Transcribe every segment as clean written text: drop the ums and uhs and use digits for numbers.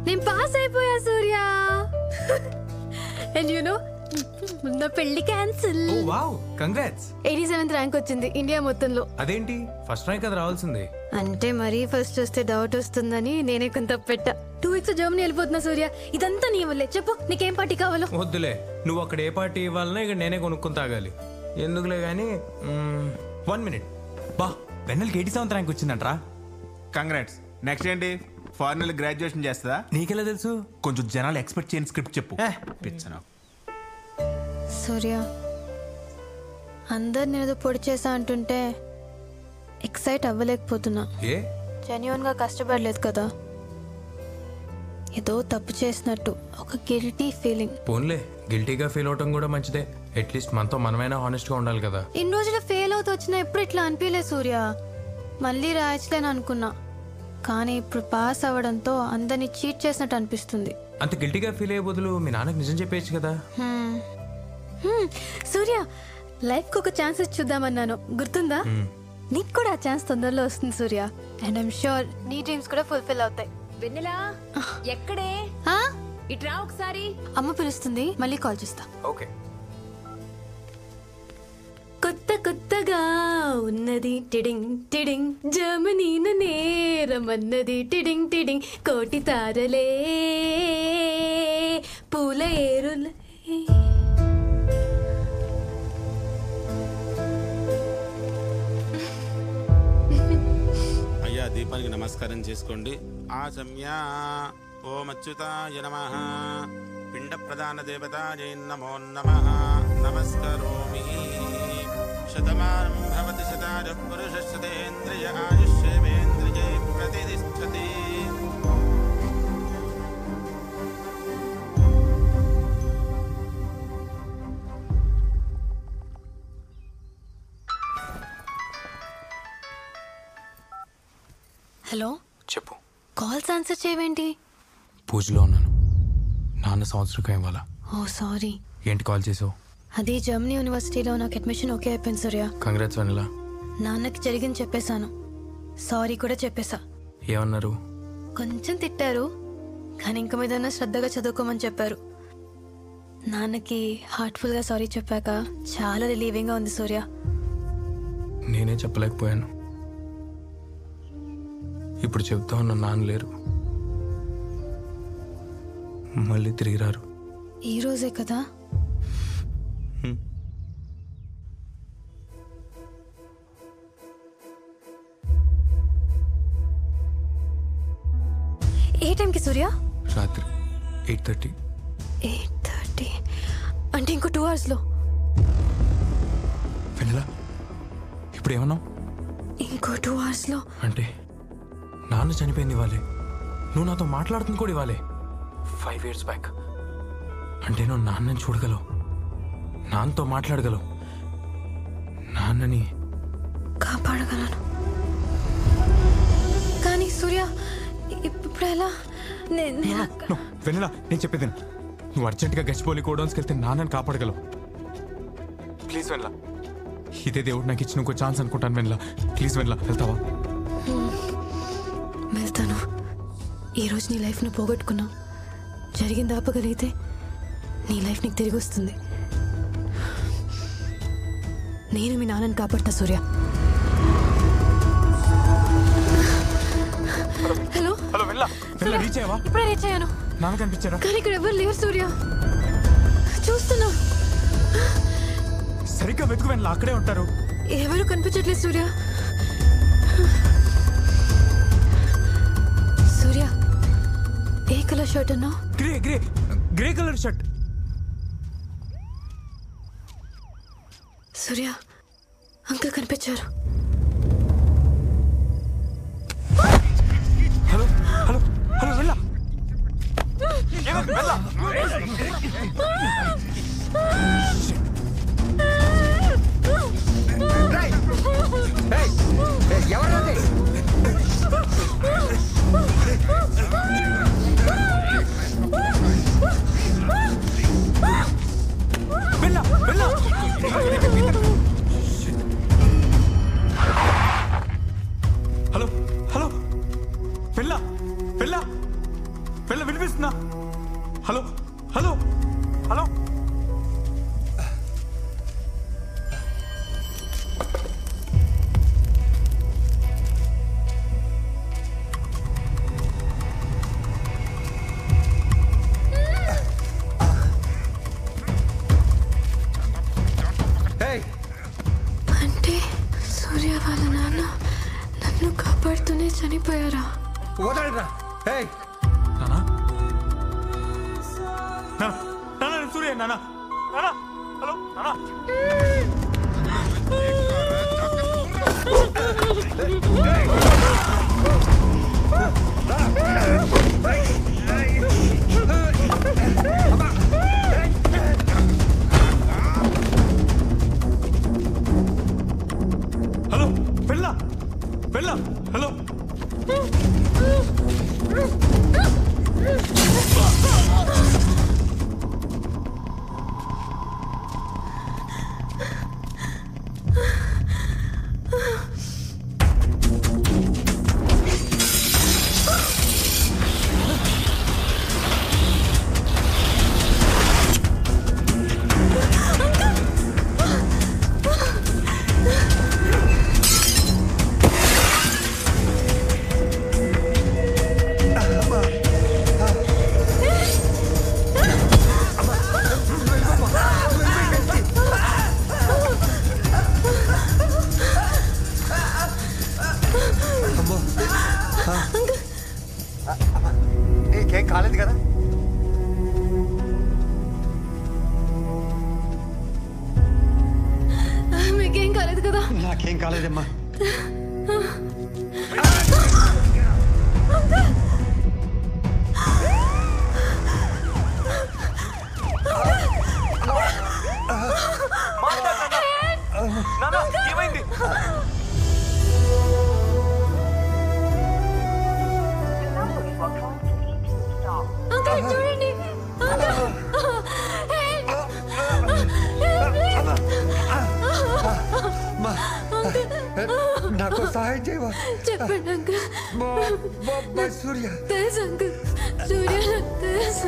నేను పాస్ అయిపోయా సూర్య. And you know నా పెళ్లి క్యాన్సిల్. ఓ వావ్, కంగ్రాట్స్. 87th ర్యాంక్ వచ్చింది ఇండియా మొత్తంలో. అదేంటి ఫస్ట్ ర్యాంక్ కదా రావాల్సింది? అంటే మరీ ఫస్ట్ వస్తే డౌట్ వస్తుందని నేనే కొంత పెట్టా. 2 weeks జర్మనీ వెళ్ళిపోతున్నా సూర్య. ఇదంతా నీ వల్లే. చెప్పు నీకేం పార్టీ కావాలో? వద్దులే, నువ్వు అక్కడ ఏ పార్టీ ఇవ్వాలన్నా ఇక్కడ నేనే కొనుక్కొని తాగాలి. ఎందుకులే గానీ 1 minute. బా, వెన్నెలకి 87th ర్యాంక్ వచ్చిందంట్రా. కంగ్రాట్స్. నెక్స్ట్ ఏంటి? ఫారెన్ గ్రాడ్యుయేషన్ చేస్తుందా? నీకెలా తెలుసు? కొంచెం జనాలు ఎక్స్పెక్ట్ చేయని స్క్రిప్ట్ చెప్పు. పిచ్చనా. సూర్య, అందరు నేను పొడి చేసా అంటుంటే ఎక్సైట్ అవ్వలేకపోతున్నా. ఏ జెన్యూన్ గా కష్టపడలేదు కదా, ఏదో తప్పు చేసినట్టు ఒక గిల్టీ ఫీలింగ్. పోన్లే, గిల్టీగా ఫీల్ అవటం కూడా మంచిదే. అట్లీస్ట్ మనతో మనమైనా హానెస్ట్ గా ఉండాలి కదా. ఇన్ని రోజులు ఫెయిల్ అవుతూ వచ్చినా ఎప్పుడు ఇట్లా అనిపించలే సూర్య. మళ్ళీ రాయచ్లేని అనుకున్నా, కానీ ఇప్పుడు పాస్ అవ్వడంతో అందరినీ చీట్ చేసినట్టు అనిపిస్తుంది. అంత గిల్టీగా ఫీల్ అయ్యే బదులు మీ నాన్నకి నిజం చెప్పేయచ్చు కదా. సూర్య, లైఫ్ కి ఒక ఛాన్స్ ఇచ్చి చూద్దామన్నాను, గుర్తుందా? నీకు కూడా ఆ ఛాన్స్ తొందరలో వస్తుంది సూర్య. అండ్ ఐమ్ షూర్ నీ డ్రీమ్స్ కూడా ఫుల్ఫిల్ అవుతాయి. వెన్నెలా ఎక్కడే? ఇట్రా ఒకసారి. అమ్మ పిలుస్తుంది, మళ్ళీ కాల్ చేస్తా. ఓకే. కొత్త కొత్తగా ఉన్నది టిడింగ్ టిడింగ్, జర్మనీను నేరమన్నది టిడింగ్ టిడింగ్, కోటి తారలే పూల ఏరులే. అయ్యా, దీపానికి నమస్కారం చేసుకోండి. ఆచమ్యా ఓం అచ్యుతాయ నమః, పిండ ప్రధాన దేవతాయై నమో నమః. నమస్కరోమి. శతమానం భవతి శతాయ పురుషస్యేంద్రియ ఆయుష్యేంద్రియే ప్రతిష్టతి. హలో, చెప్పు. కాల్స్ ఆన్సర్ చేయవేంటి? పూజలో ఉన్నాను. నాన్న సంవత్సరం ఇవ్వాల. ఓ సారీ. ఏంటి కాల్ చేసావు? అది జర్మనీ యూనివర్సిటీలో నాకు అడ్మిషన్ ఓకే అయిపోయింది సూర్య. కంగ్రాట్స్ వెన్నెలా. నాన్నకి జరిగింది చెప్పేశాను, సారీ కూడా చెప్పేశా. ఏమన్నారు? కొంచెం తిట్టారు, కానీ ఇంక మీద శ్రద్ధగా చదువుకోమని చెప్పారు. నాన్నకి హార్ట్ఫుల్గా సారీ చెప్పాక చాలా రిలీవింగ్గా ఉంది సూర్య. నేనే చెప్పలేకపోయాను. ఇప్పుడు చెప్తా ఉన్న నాన్న లేరు, మళ్ళీ తిరిగి రారు. ఈ రోజే కదా. ఏ టైంకి సూర్య? రాత్రి 8:30. 8:30 అంటే ఇంకో 2 hours. వెన్నెలా, ఇప్పుడు ఏమన్నావు? ఇంకో 2 hours అంటే నాన్న చనిపోయింది ఇవ్వాలే, నువ్వు నాతో మాట్లాడుతుంది కూడా ఇవ్వాలే. 5 years బ్యాక్. అంటే నువ్వు నాన్నని చూడగలవు, నాన్నతో మాట్లాడగలవు, నాన్నని కాపాడగలను. కానీ సూర్య, ఇప్పుడు ఎలా? వెన్నెలా, నేను చెప్పేది నువ్వు అర్జెంట్గా గచ్చిపోలి గోడౌన్స్కి వెళ్తే నాన్నని కాపాడగలవు. ప్లీజ్ వెన్నెలా, ఇదే దేవుడు నాకు ఇచ్చిన ఇంకో ఛాన్స్ అనుకుంటాను. వెన్నెలా ప్లీజ్, వెన్నెలా వెళ్తావా? వెళ్తాను. ఈరోజు నీ లైఫ్ను పోగొట్టుకున్నావు, జరిగింది ఆపగలిగితే నీ లైఫ్ నీకు తిరిగి వస్తుంది. నేను మీ నాన్నని కాపాడతా సూర్య. హలో హలో వెన్నెలా, వెన్నెలా రీచ్ అయ్యావా? ఇప్పుడే రీచ్ అయ్యాను. నాన్న కనిపించారా? కానీ ఇక్కడ ఎవరు లేరు సూర్య. చూస్తున్నా, సరిగ్గా వెతుకు వెన్నెలా, అక్కడే ఉంటారు. ఎవరు కనిపించట్లేదు సూర్య. సూర్య, ఏ కలర్ షర్ట్ అన్నావు? Grey grey grey colour shirt. Surya, uncle కనిపించారు. Hello hello hello Vennela, Vennela. Hello hello Vennela, Vennela, Vennela వినిపిస్తుందా? హలో హలో హలో అంటే సూర్య వాళ్ళ నాన్న నన్ను కాపాడుతూనే చనిపోయారా? నానా నానా సూర్య నానా నానా హలో నానా హలో వెళ్ళా వెళ్ళా హలో నీకేం కాలేదు కదా? మీకేం కాలేదు కదా? నాకేం కాలేదమ్మా. ఏమైంది? అంకుల్ చూడండి నాకు సహాయం చేయవా? చెప్పండి అంకుల్. సూర్య తెలుసు అంకుల్, సూర్య నాకు తెలుసు.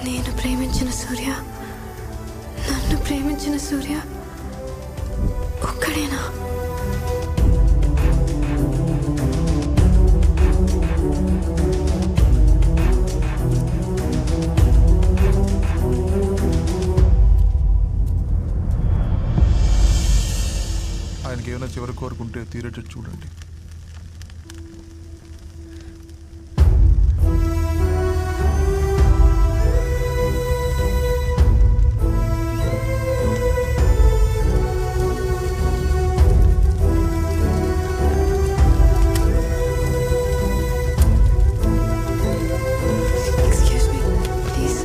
నేను ప్రేమించిన సూర్య, నన్ను ప్రేమించిన సూర్య ఒక్కడేనా? ఆయనకి ఏమైనా చివరి కోరుకుంటే తీరేటట్టు చూడండి. Excuse me, please.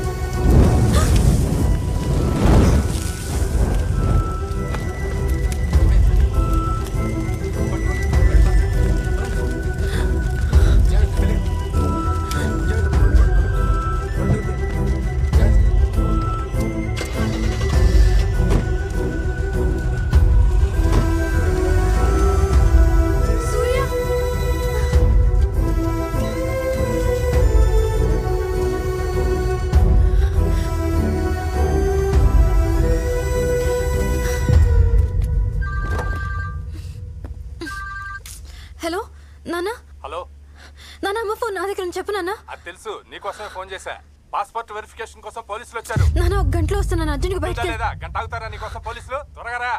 Surya, hello నాన్న. హలో, నాన్న అమ్మ ఫోన్ నా దగ్గర ఉంది, చెప్పు నాన్న. అది తెలుసు, నీకోసమే ఫోన్ చేశా. పాస్పోర్ట్ వెరిఫికేషన్ కోసం పోలీసులు వచ్చారు. నాన్న ఒక గంటలో వస్తున్నాను, అర్జెంట్గా బయటకు లేదా గంట ఆగుతారా నీకోసం పోలీసులు? త్వరగా రా.